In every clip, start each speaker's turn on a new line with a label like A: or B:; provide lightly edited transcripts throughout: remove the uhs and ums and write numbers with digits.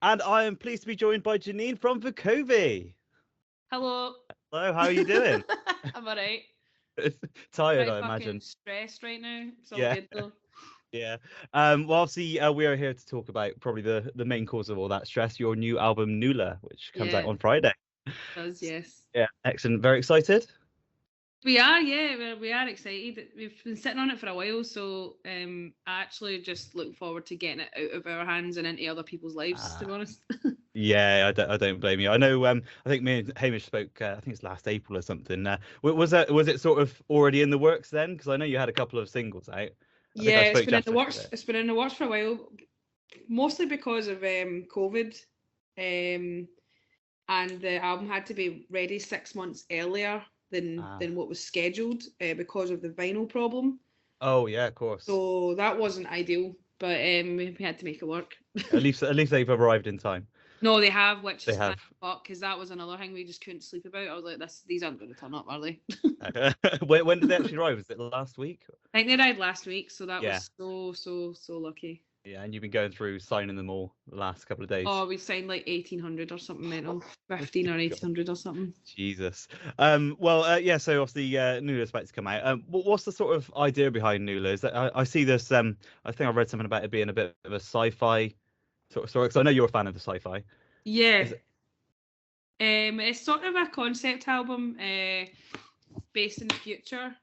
A: And I am pleased to be joined by Janine from VUKOVI.
B: Hello.
A: Hello, how are you doing?
B: I'm alright.
A: Tired,
B: Quite
A: I
B: fucking
A: imagine.
B: stressed right now. It's all
A: Yeah,
B: good though.
A: yeah. Well, obviously, we are here to talk about probably the main cause of all that stress, your new album, NULA, which comes out
B: Yeah,
A: on Friday.
B: does yes.
A: Yeah, excellent. Very excited?
B: We are, yeah, we are excited. We've been sitting on it for a while, so I actually just look forward to getting it out of our hands and into other people's lives, to be
A: Ah,
B: honest.
A: yeah, I don't blame you. I know, I think me and Hamish spoke, I think it's last April or something. Was it sort of already in the works then? Because I know you had a couple of singles out. I think I
B: Yeah, it's
A: spoke
B: been in
A: just
B: the
A: about
B: works.
A: it.
B: It's been in the works for a while, mostly because of COVID. Um, and the album had to be ready 6 months earlier than
A: Ah.
B: what was scheduled because of the vinyl problem.
A: Oh yeah, of course.
B: So that wasn't ideal, but we had to make it work.
A: At least they've arrived in time.
B: No, they have, which
A: They
B: is thank
A: have.
B: fuck, because that was another thing we just couldn't sleep about. I was like, these aren't going to turn up, are they?
A: When did they actually arrive? Was it last week?
B: I think they died last week, so that
A: Yeah,
B: was so lucky.
A: yeah. And you've been going through signing them all the last couple of days.
B: Oh, we signed like 1800 or something mental, 15 or
A: God,
B: 1800 or something.
A: Jesus. Well, yeah. So obviously, Nula's about to come out. What's the sort of idea behind Nula? Is that I see this. I think I read something about it being a bit of a sci-fi sort of story. Because I know you're a fan of the sci-fi.
B: Yeah,
A: Is it?
B: it's sort of a concept album based in the future.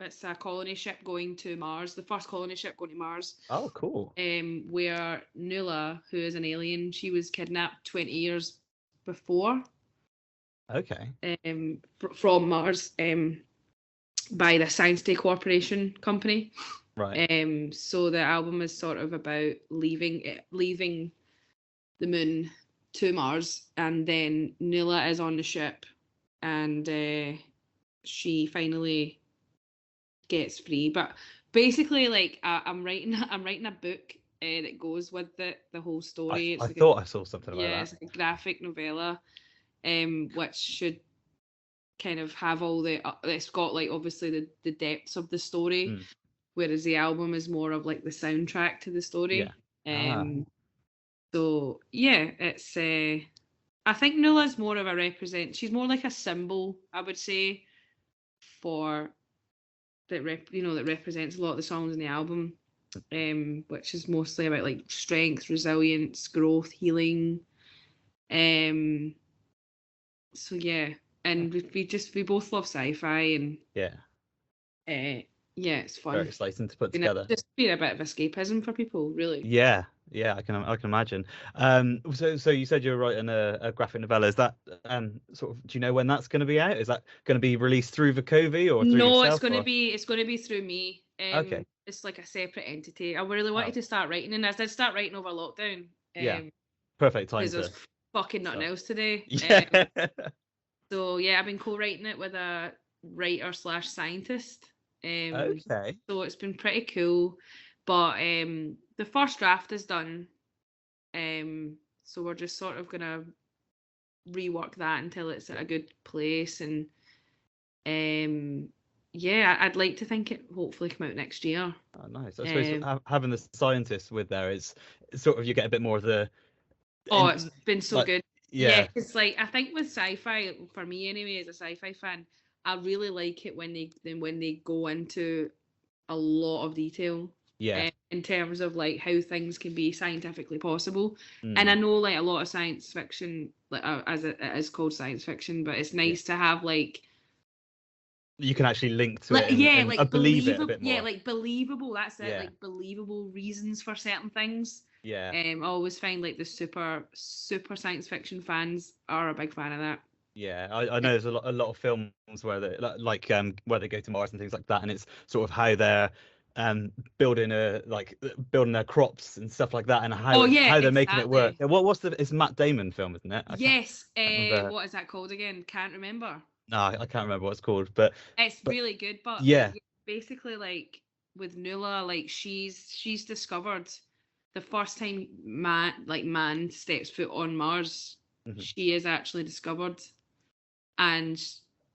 B: It's a colony ship going to Mars, the first colony ship going to Mars.
A: Oh, cool.
B: Where NULA, who is an alien, she was kidnapped 20 years before
A: Okay.
B: from Mars by the Science Day Corporation company.
A: Right.
B: So the album is sort of about leaving the moon to Mars, and then NULA is on the ship, and she finally gets free. But basically, like I'm writing a book that goes with the whole
A: I
B: story. It's
A: I
B: like a
A: thought I saw something about
B: yeah,
A: that.
B: it's like a graphic novella, which should kind of have all the it's got like obviously the depths of the story,
A: Mm,
B: whereas the album is more of like the soundtrack to the
A: yeah.
B: story.
A: Ah.
B: So yeah, it's I think Nula's more of a represent. She's more like a symbol, I would say, for that represents a lot of the songs in the album, which is mostly about like strength, resilience, growth, healing. Um, so yeah, and we both love sci-fi, and
A: Yeah.
B: uh, yeah, it's
A: Very
B: fun.
A: exciting to put
B: You know,
A: together.
B: just being a bit of escapism for people, really.
A: Yeah, yeah, I can imagine. So you said you're writing a graphic novella. Is that sort of? Do you know when that's going to be out? Is that going to be released through Vukovi or through
B: No,
A: yourself or?
B: it's gonna be through me.
A: Okay,
B: It's like a separate entity. I really wanted
A: oh
B: to start writing, and I did start writing over lockdown.
A: yeah, perfect time
B: Because
A: to
B: there's fucking nothing
A: start.
B: else to do.
A: Yeah,
B: So yeah, I've been co-writing it with a writer slash scientist. Um,
A: okay,
B: so it's been pretty cool. But the first draft is done. So we're just sort of gonna rework that until it's at a good place. And yeah, I'd like to think it hopefully come out next year.
A: oh, nice. I suppose
B: Um,
A: having the scientists with there is it's sort of you get a bit more of the
B: oh, it's
A: in
B: been so
A: like
B: good. Yeah,
A: yeah,
B: it's like I think with sci-fi, for me anyway, as a sci-fi fan, I really like it when they go into a lot of detail
A: yeah,
B: in terms of like how things can be scientifically possible. And I
A: mm,
B: know like a lot of science fiction, like as it is called science fiction, but it's
A: yeah.
B: nice to have
A: You can actually link to
B: like
A: it
B: yeah,
A: and
B: like
A: believe it a
B: believable,
A: bit
B: yeah,
A: more.
B: like believable. That's it,
A: Yeah,
B: like believable reasons for certain things.
A: yeah.
B: I always find like the super science fiction fans are a big fan of that.
A: Yeah, I know there's a lot of films where they like where they go to Mars and things like that, and it's sort of how they're building building their crops and stuff like that, and
B: Oh yeah,
A: how they're making it work.
B: exactly.
A: What's the it's Matt Damon film, isn't it?
B: Yes.
A: Can't remember.
B: What is that called again? Can't remember.
A: No, I can't remember what it's called, but
B: It's
A: but
B: really good, but
A: yeah,
B: yeah, basically like with Nula, like she's discovered the first time man steps foot on Mars,
A: mhm,
B: she is actually discovered, and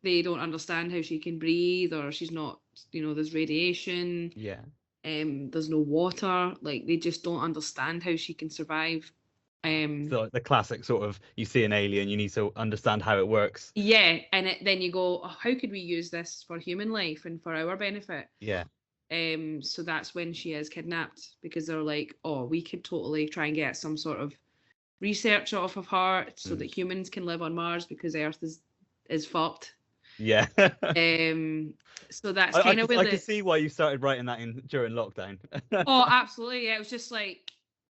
B: they don't understand how she can breathe, or she's not, there's radiation.
A: yeah,
B: There's no water. Like, they just don't understand how she can survive.
A: So the classic sort of, you see an alien, you need to understand how it works.
B: Yeah, and then you go, oh, how could we use this for human life and for our benefit?
A: Yeah.
B: So that's when she is kidnapped, because they're like, oh, we could totally try and get some sort of research off of her so that humans can live on Mars, because Earth is fucked.
A: Yeah.
B: So that's kind of where
A: I can see why you started writing that during lockdown.
B: Oh, absolutely. Yeah, it was just like,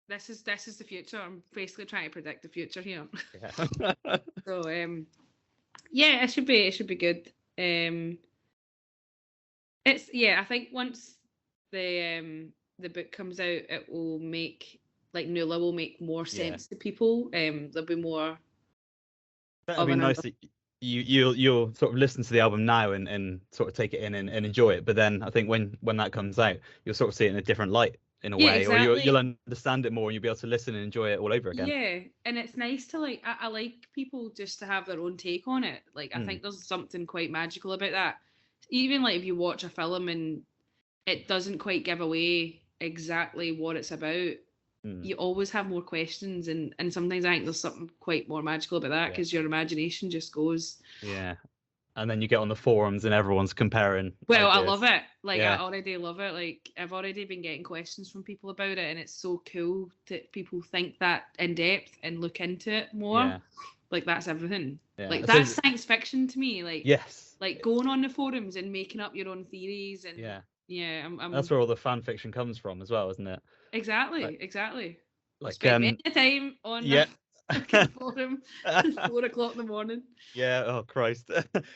B: this is the future. I'm basically trying to predict the future here.
A: Yeah.
B: So yeah, it should be good. It's, yeah, I think once the book comes out, it will make, like, NULA will make more sense to people. There'll be more
A: That'd
B: of
A: be
B: an
A: nice that you'll sort of listen to the album now and sort of take it in and enjoy it. But then I think when that comes out, you'll sort of see it in a different light, in a
B: Yeah,
A: way, or you'll
B: exactly.
A: understand it more, and you'll be able to listen and enjoy it all over again.
B: Yeah, and it's nice to, like, I like people just to have their own take on it. Like, I think there's something quite magical about that. Even, like, if you watch a film and it doesn't quite give away exactly what it's about, you always have more questions, and sometimes I think there's something quite more magical about that, because your imagination just goes.
A: Yeah. And then you get on the forums and everyone's comparing
B: Well, I love
A: ideas.
B: it. Like, I
A: Yeah.
B: already love it. Like, I've already been getting questions from people about it, and it's so cool that people think that in depth and look into it more.
A: Yeah.
B: Like, that's everything.
A: Yeah.
B: Like,
A: So-
B: that's science fiction to me. Like,
A: Yes.
B: like going on the forums and making up your own theories, and
A: Yeah.
B: I'm
A: That's where all the fan fiction comes from as well, isn't it?
B: exactly. I
A: Like
B: spent many a time on
A: yeah.
B: the fucking forum at 4 o'clock in the morning.
A: Yeah. Oh Christ.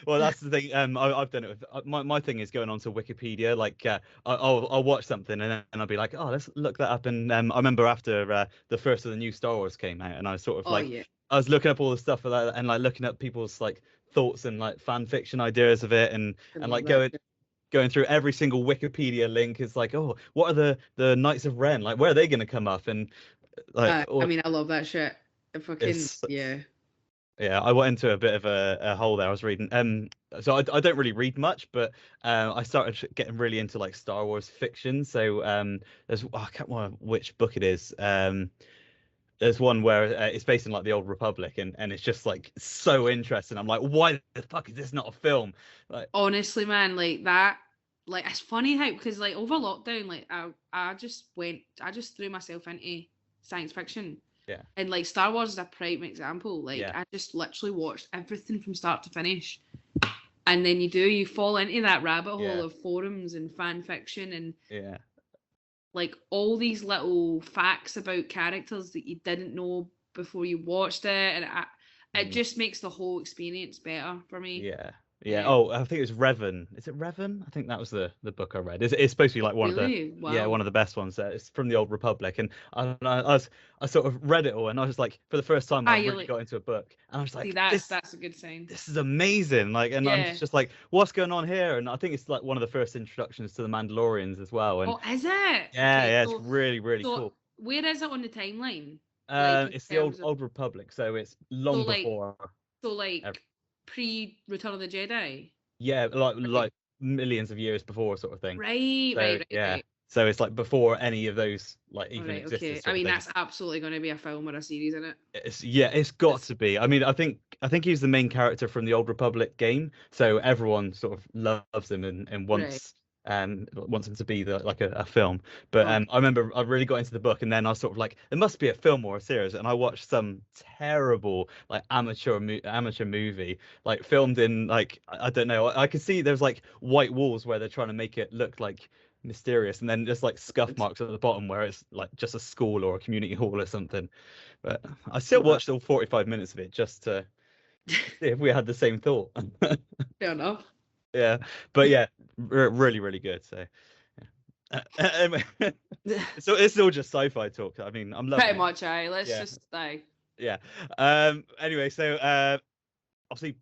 A: Well, that's the thing. I've done it with my thing is going onto Wikipedia. Like, I'll watch something and I'll be like, oh, let's look that up. And I remember after the first of the new Star Wars came out, and I was sort of
B: Oh,
A: like,
B: yeah.
A: I was looking up all the stuff for that, and like looking up people's like thoughts and like fan fiction ideas of it, and like going through every single Wikipedia link. Is like, oh, what are the Knights of Ren? Like, where are they going to come up? And like,
B: I mean, I love that shit.
A: it's
B: Yeah.
A: yeah, I went into a bit of a hole there. I was reading. So I don't really read much, but I started getting really into like Star Wars fiction. So there's I can't remember which book it is. There's one where it's based in like the Old Republic, and it's just like so interesting. I'm like, why the fuck is this not a film? Like,
B: Honestly, man, like that, like, it's funny how, because like over lockdown, like I just threw myself into science fiction.
A: yeah,
B: And like Star Wars is a prime example. Like,
A: yeah,
B: I just literally watched everything from start to finish. And then you fall into that rabbit hole
A: yeah,
B: of forums and fan fiction and
A: yeah.
B: like all these little facts about characters that you didn't know before you watched it, and it just makes the whole experience better for me.
A: Yeah. Yeah. Oh, I think it was Revan. Is it Revan? I think that was the book I read. It's supposed to be like one of the
B: Really? Wow.
A: one of the best ones. It's from the Old Republic, and I sort of read it all, and I was like, for the first time, I really got into a book, and I was like,
B: see, that's a good sign.
A: this is amazing. Like, and I'm just like, what's going on here? And I think it's like one of the first introductions to the Mandalorians as well. And
B: Oh, is it?
A: yeah,
B: Okay,
A: yeah,
B: so,
A: it's really, really cool.
B: Where is it on the timeline? Like,
A: It's the Old Republic, so it's long before.
B: So like pre-Return of the Jedi.
A: Yeah, like millions of years before, sort of thing.
B: Right,
A: So,
B: right.
A: yeah. So it's like before any of those like even existed.
B: Okay. I mean, that's absolutely going to be a film or a series, isn't it?
A: It's got to be. I mean, I think he's the main character from the Old Republic game, so everyone sort of loves him and wants him to be like a film. But I remember I really got into the book, and then I was sort of like, there must be a film or a series, and I watched some terrible like amateur movie like filmed in like I don't know. I could see there's like white walls where they're trying to make it look like mysterious, and then just like scuff marks at the bottom where it's like just a school or a community hall or something. But I still watched all 45 minutes of it just to see if we had the same thought.
B: Fair enough.
A: Yeah, but yeah, really, really good. So anyway, so it's all just sci-fi talk. I mean, I'm loving
B: pretty
A: it.
B: much. Let's just die.
A: Yeah. Anyway, so obviously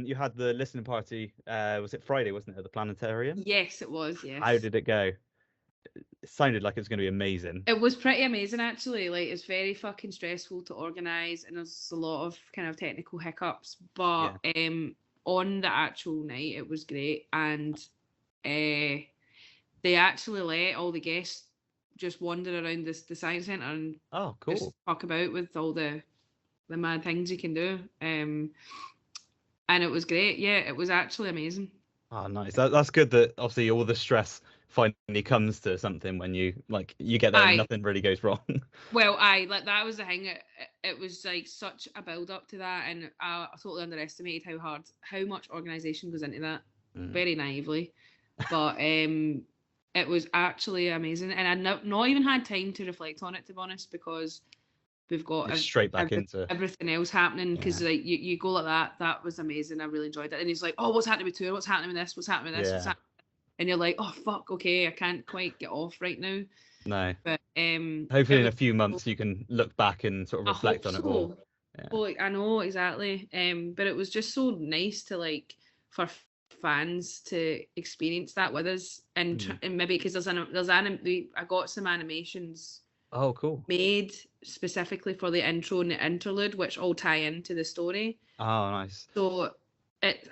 A: you had the listening party. Was it Friday, wasn't it, at the planetarium?
B: Yes, it was. Yes.
A: How did it go? It sounded like it was going to be amazing.
B: It was pretty amazing, actually. Like, it's very fucking stressful to organise, and there's a lot of kind of technical hiccups. But on the actual night, it was great, and they actually let all the guests just wander around the science centre and
A: Oh,
B: just
A: cool.
B: fuck about with all the mad things you can do. And it was great. Yeah, it was actually amazing.
A: Oh, nice. That's good that obviously all the stress finally comes to something when you get there and
B: Aye.
A: nothing really goes wrong.
B: Well, like that was the thing. It was like such a build up to that, and I totally underestimated how much organisation goes into that. Very naively, but it was actually amazing, and I'd not even had time to reflect on it, to be honest, because we've got
A: Just straight back into
B: everything else happening. Because like you go like that. That was amazing. I really enjoyed it. And he's like, "Oh, what's happening with tour? What's happening with this? What's happening with this? What's happening?" And you're like, "Oh fuck, okay, I can't quite get off right now."
A: No.
B: But
A: hopefully in a few months you can look back and sort of reflect on it all.
B: Yeah. Well, I know exactly. But it was just so nice to for fans to experience that with us, and maybe because I got some animations.
A: Oh, cool.
B: Made specifically for the intro and the interlude, which all tie into the story.
A: Oh, nice.
B: So it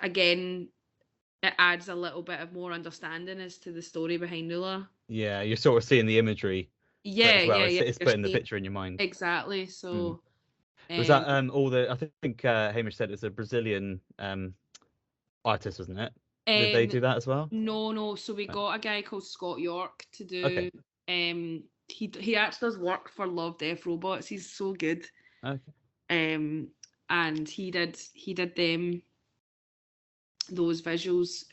B: adds a little bit of more understanding as to the story behind NULA.
A: Yeah, you're sort of seeing the imagery.
B: Yeah,
A: as well.
B: yeah,
A: It's putting the picture in your mind.
B: Exactly. So
A: was that all the? I think Hamish said it's a Brazilian artist, wasn't it? Did they do that as well?
B: No. So we got a guy called Scott York to do. Okay. He actually does work for Love Death Robots. He's so good.
A: Okay.
B: And he did those visuals.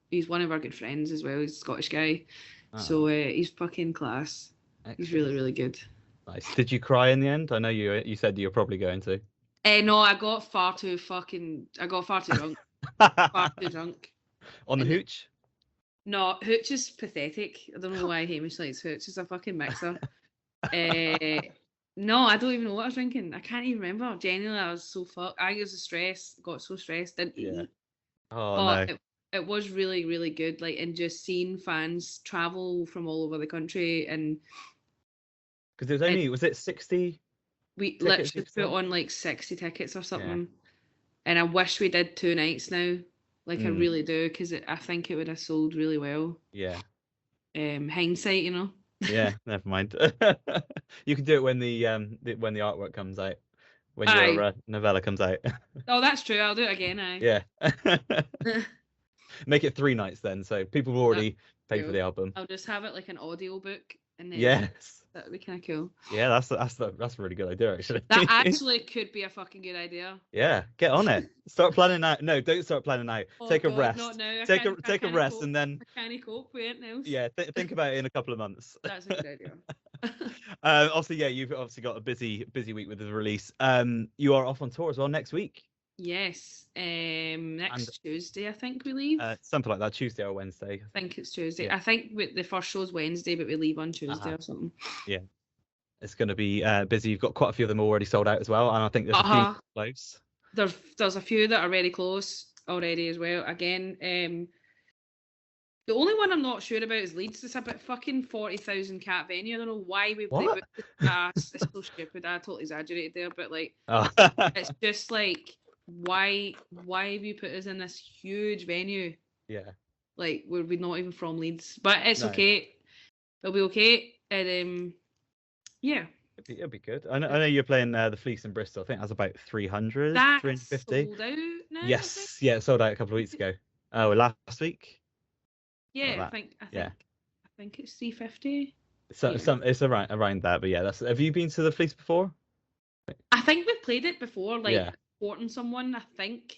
B: He's one of our good friends as well. He's a Scottish guy. Oh. So he's fucking class. Excellent. He's really, really good.
A: Nice. Did you cry in the end? I know you said you're probably going to.
B: No, I got far too drunk. Far too drunk.
A: On the hooch?
B: No, hooch is pathetic. I don't know why Hamish likes hooch. It's a fucking mixer. No, I don't even know what I was drinking. I can't even remember. Genuinely, I was so fucked. I was stressed. Got so stressed. Didn't eat.
A: Oh, no.
B: It was really, really good. And just seeing fans travel from all over the country, and
A: because it was only was it 60?
B: We literally put on 60 tickets or something, and I wish we did 2 nights now. I really do, because I think it would have sold really well.
A: Yeah.
B: Hindsight, you know.
A: Yeah, never mind. You can do it when the artwork comes out, when your novella comes out.
B: Oh, that's true. I'll do it again.
A: Yeah. Make it 3 nights then, so people will already pay for the album.
B: I'll just have it like an audio book, and then
A: yes,
B: that would be kind of cool.
A: Yeah, that's a really good idea, actually.
B: That actually could be a fucking good idea.
A: Yeah, get on it. Start planning out. No, don't start planning out. Take a rest.
B: Not now.
A: Take a rest, and then
B: I can't cope with anything else.
A: Yeah, think about it in a couple of months.
B: That's a good idea.
A: Also, yeah, you've obviously got a busy week with the release. You are off on tour as well next week.
B: Yes, next Tuesday I think we leave.
A: Something like that, Tuesday or Wednesday.
B: I think it's Tuesday. Yeah. I think the first show's Wednesday, but we leave on Tuesday or something.
A: Yeah, it's going to be busy. You've got quite a few of them already sold out as well, and I think there's a few close.
B: There's a few that are very close already as well. Again, the only one I'm not sure about is Leeds. It's about fucking 40,000 cat venue. I don't know why we played with it's so stupid. I totally exaggerated there, but it's just why have you put us in this huge venue?
A: Yeah.
B: We're not even from Leeds, but it's okay. It'll be okay. And yeah.
A: It'll be good. I know you're playing the Fleece in Bristol. I think that's about 300,
B: that's
A: 350.
B: Sold out now.
A: Yes, yeah, it sold out a couple of weeks ago. Oh, last week.
B: Yeah, I think it's 350.
A: So it's around that, but yeah, have you been to the Fleece before?
B: I think we've played it before, supporting someone. I think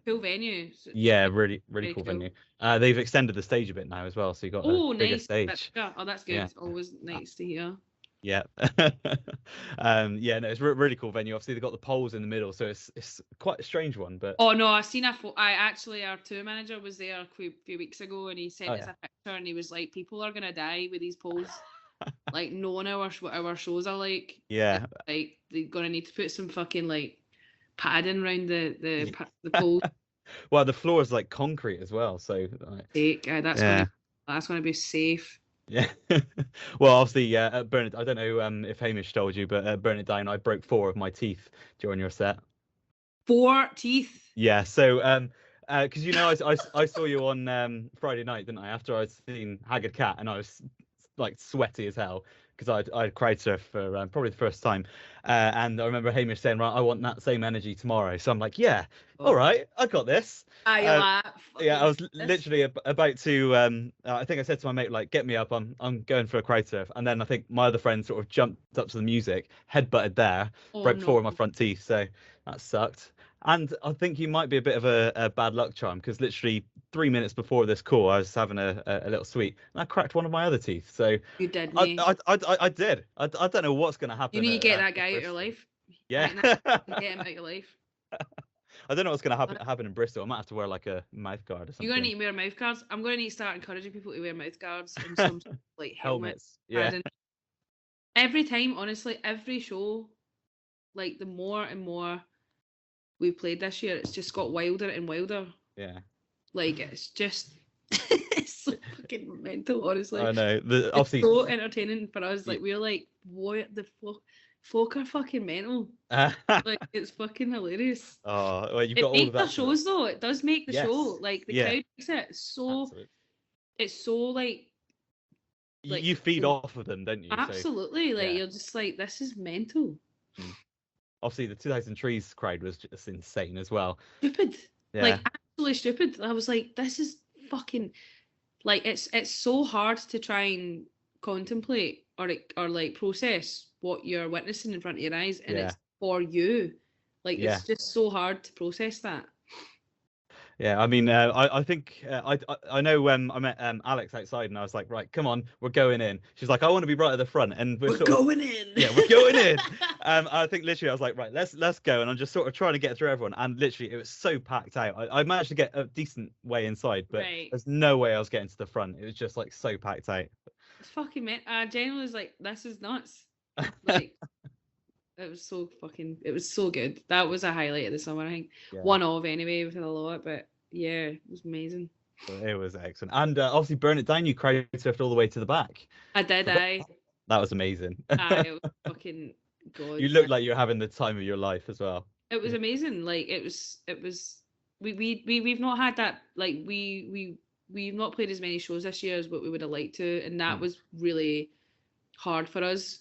B: cool venue.
A: Yeah, really cool venue. They've extended the stage a bit now as well, so you got a bigger stage.
B: That's good. Yeah. Always nice to hear.
A: Yeah. No, it's really cool venue. Obviously they've got the poles in the middle, so it's quite a strange one, but
B: no, I've seen our tour manager was there a few weeks ago, and he sent us a picture, and he was like, people are gonna die with these poles. Knowing what our shows are like.
A: Yeah.
B: They're gonna need to put some fucking padding around the poles.
A: Well, the floor is concrete as well, so
B: that's gonna be safe.
A: Yeah. Well, obviously, Bernard, I don't know if Hamish told you, but Bernard Down, I broke 4 of my teeth during your set.
B: 4 teeth?
A: Yeah. So because I saw you on Friday night, didn't I? After I'd seen Haggard Cat, and I was like sweaty as hell because I'd crowd surfed for probably the first time, and I remember Hamish saying, "Right, I want that same energy tomorrow." So I'm like, "Yeah, all right, I got this."
B: I laugh.
A: Yeah, I was literally about to. I think I said to my mate, like, "Get me up. I'm going for a crowd surf." And then I think my other friend sort of jumped up to the music, headbutted there, broke 4 of my front teeth. So that sucked. And I think you might be a bit of a bad luck charm because literally 3 minutes before this call, I was having a little sweet and I cracked one of my other teeth. So
B: you did,
A: I did. I don't know what's going to happen.
B: You need to get that guy out of your life.
A: Yeah.
B: Get him out of your life.
A: I don't know what's going to happen in Bristol. I might have to wear like a mouth guard or something.
B: You're going to need to wear mouth guards. I'm going to need to start encouraging people to wear mouth guards and some like helmets.
A: Yeah.
B: Every time, honestly, every show, like the more and more we've played this year, it's just got wilder and wilder.
A: Yeah.
B: Like it's just it's so fucking mental, honestly.
A: I know.
B: It's so entertaining for us. Like we're like, what the fuck? Folk are fucking mental. Like it's fucking hilarious.
A: Oh, well, you've got all
B: of
A: that.
B: It makes the shows though. It does make the show. Like the crowd makes it so.
A: Absolutely.
B: It's so like
A: you feed off of them, don't you?
B: Absolutely.
A: So,
B: like you're just like, this is mental.
A: Obviously, the 2000 Trees crowd was just insane as well.
B: Stupid.
A: Yeah.
B: Like absolutely stupid. I was like, this is fucking like it's so hard to try and contemplate or like process what you're witnessing in front of your eyes, and it's for you. Like it's just so hard to process that.
A: Yeah, I mean, I think I know when I met Alex outside, and I was like, right, come on, we're going in. She's like, I want to be right at the front, and we're
B: going in.
A: Yeah, we're going in. I think literally, I was like, right, let's go, and I'm just sort of trying to get through everyone, and literally, it was so packed out. I managed to get a decent way inside, but there's no way I was getting to the front. It was just like so packed out.
B: It's fucking Jen was like, this is nuts. Like. It was so good. That was a highlight of the summer, I think. Yeah. One of anyway, within a lot, but yeah, it was amazing.
A: It was excellent. And obviously Burn It Down, you crowd surfed all the way to the back.
B: I did,
A: That was amazing.
B: It was fucking good.
A: You looked like you were having the time of your life as well.
B: It was amazing. Like it was we've not had that, like we've not played as many shows this year as what we would have liked to, and that was really hard for us.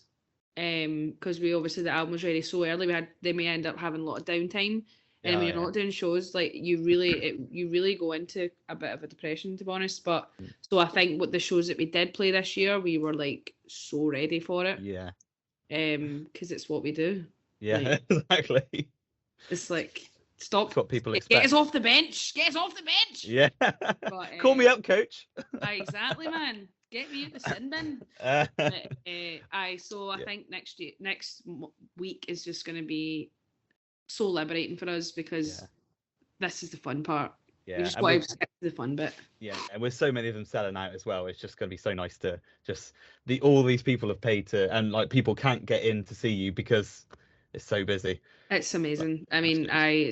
B: Because we obviously the album was ready so early, we end up having a lot of downtime, and when you're not doing shows, like you really go into a bit of a depression, to be honest. But so I think with the shows that we did play this year, we were like so ready for it.
A: Yeah.
B: Because it's what we do.
A: Yeah,
B: like,
A: exactly.
B: It's like stop.
A: It's what people expect.
B: Get us off the bench. Get us off the bench.
A: Yeah. But, call me up, coach.
B: Exactly, man. Get me out the sin bin. So I think next week is just going to be so liberating for us, because this is the fun part. Yeah, we just want to skip the fun bit.
A: Yeah, and with so many of them selling out as well, it's just going to be so nice to just all these people have paid to, and like people can't get in to see you because it's so busy.
B: It's amazing. I mean, I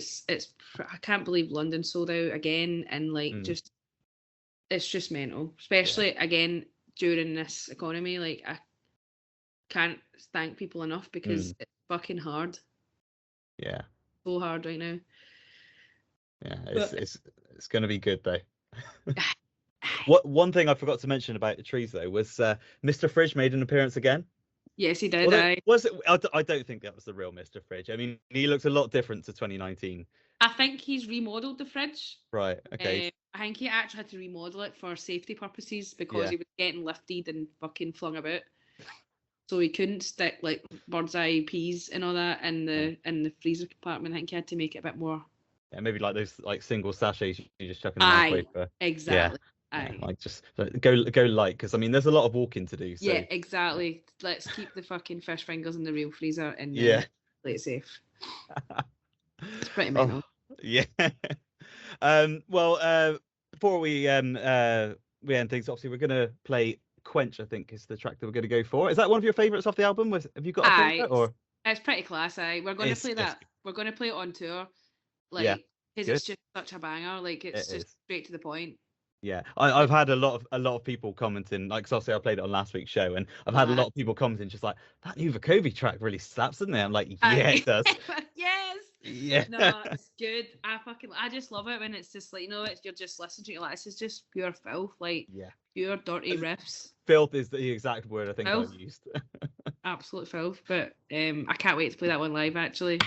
B: can't believe London sold out again, and like it's just mental, especially again during this economy. Like I can't thank people enough, because it's fucking hard.
A: Yeah,
B: so hard right now.
A: Yeah, it's going to be good though. One thing I forgot to mention about the trees though was Mr. Fridge made an appearance again.
B: Yes, he did.
A: Was it? I don't think that was the real Mr. Fridge. I mean, he looks a lot different to 2019.
B: I think he's remodeled the fridge.
A: Right. Okay.
B: I think he actually had to remodel it for safety purposes, because he was getting lifted and fucking flung about. So he couldn't stick like bird's eye peas and all that in the freezer compartment. I think he had to make it a bit more.
A: Yeah, maybe like those like single sachets you just chuck in the microwave for.
B: Exactly.
A: Yeah, like just go light, because I mean there's a lot of walking to do. So.
B: Yeah, exactly. Let's keep the fucking fish fingers in the real freezer and play it safe. It's pretty mental.
A: Yeah. Well, before we end things, obviously we're gonna play Quench. I think is the track that we're gonna go for. Is that one of your favourites off the album? Have you got a favourite or?
B: It's pretty class. We're going to play that. We're going to play it on tour. Like, because it's just such a banger. Like it's just straight to the point.
A: Yeah, I've had a lot of people commenting, like, 'cause obviously I played it on last week's show, and I've had a lot of people commenting just like, that new VUKOVI track really slaps, doesn't it? I'm like, yeah, it does.
B: Yes.
A: Yeah.
B: No, it's good. I just love it when it's just like, it's you're just listening to it, you're like, this is just pure filth, like
A: Yeah.
B: pure dirty riffs.
A: Filth is the exact word I think
B: Filth.
A: I've used.
B: Absolute filth. But I can't wait to play that one live actually.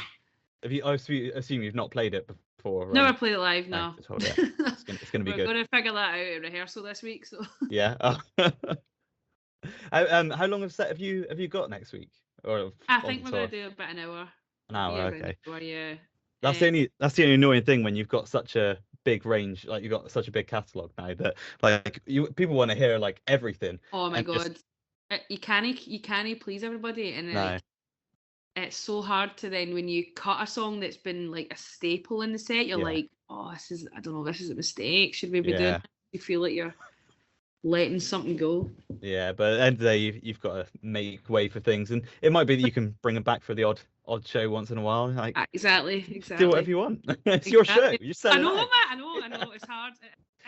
A: I assume you've not played it before.
B: Never played it live, no.
A: Yeah. It's gonna be
B: We're
A: good.
B: gonna figure that out at rehearsal this week. So
A: Yeah. How long of set have you got next week? Or
B: I
A: on
B: think we're
A: tour?
B: gonna do about an hour.
A: An hour,
B: Yeah, about
A: okay.
B: an hour, yeah.
A: That's the only annoying thing when you've got such a big range, like you've got such a big catalogue now that like people want to hear like everything.
B: Oh my
A: And
B: god. You can't please everybody, and
A: no.
B: like it's so hard to then when you cut a song that's been like a staple in the set, you're
A: Yeah.
B: like, oh, this is a mistake. Should we be doing
A: Yeah.
B: this? You feel like you're letting something go.
A: Yeah, but at the end of the day, you've got to make way for things, and it might be that you can bring them back for the odd show once in a while. Like
B: Exactly.
A: do whatever you want. It's your show. You sell
B: I know,
A: it out.
B: Matt. I know. It's hard.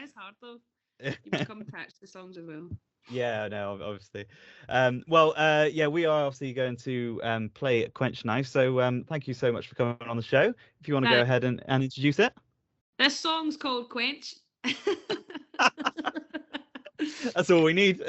B: It's hard though. You become attached to songs as well.
A: Yeah, no, obviously. Yeah, we are obviously going to play Quench now. So thank you so much for coming on the show. If you want to go ahead and introduce it.
B: This song's called Quench.
A: That's all we need.